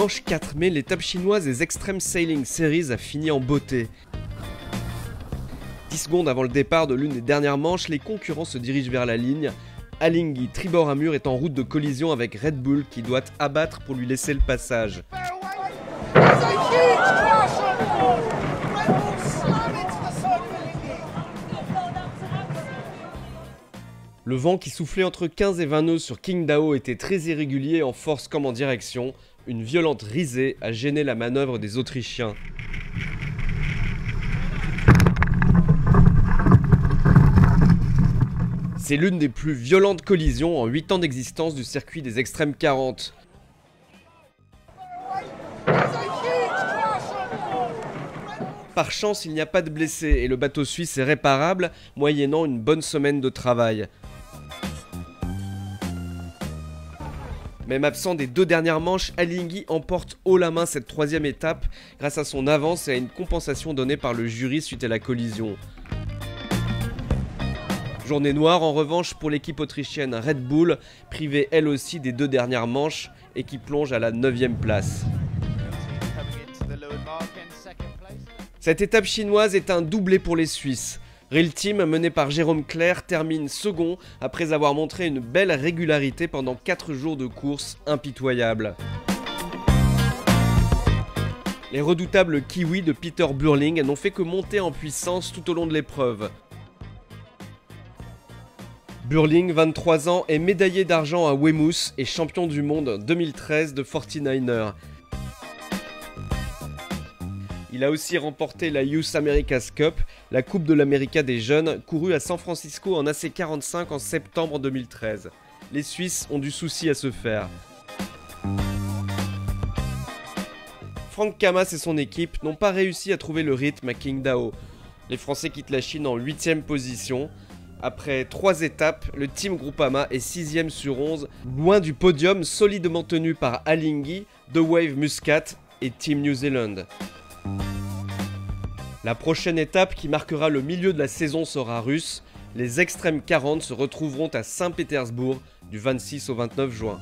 Dimanche 4 mai, l'étape chinoise des Extreme Sailing Series a fini en beauté. 10 secondes avant le départ de l'une des dernières manches, les concurrents se dirigent vers la ligne. Alinghi, tribord à mur, est en route de collision avec Red Bull qui doit abattre pour lui laisser le passage. Le vent qui soufflait entre 15 et 20 nœuds sur Qingdao était très irrégulier en force comme en direction. Une violente risée a gêné la manœuvre des Autrichiens. C'est l'une des plus violentes collisions en 8 ans d'existence du circuit des Extrêmes 40. Par chance, il n'y a pas de blessés et le bateau suisse est réparable, moyennant une bonne semaine de travail. Même absent des 2 dernières manches, Alinghi emporte haut la main cette 3e étape grâce à son avance et à une compensation donnée par le jury suite à la collision. Journée noire en revanche pour l'équipe autrichienne Red Bull, privée elle aussi des 2 dernières manches et qui plonge à la 9e place. Cette étape chinoise est un doublé pour les Suisses. Real Team, mené par Jérôme Clair, termine second après avoir montré une belle régularité pendant 4 jours de course impitoyable. Les redoutables Kiwis de Peter Burling n'ont fait que monter en puissance tout au long de l'épreuve. Burling, 23 ans, est médaillé d'argent à Weymouth et champion du monde 2013 de 49er. Il a aussi remporté la Youth America's Cup, la Coupe de l'América des jeunes, courue à San Francisco en AC45 en septembre 2013. Les Suisses ont du souci à se faire. Franck Camas et son équipe n'ont pas réussi à trouver le rythme à Qingdao. Les Français quittent la Chine en 8e position. Après 3 étapes, le team Groupama est 6e sur 11, loin du podium solidement tenu par Alinghi, The Wave Muscat et Team New Zealand. La prochaine étape qui marquera le milieu de la saison sera russe. Les Extrêmes 40 se retrouveront à Saint-Pétersbourg du 26 au 29 juin.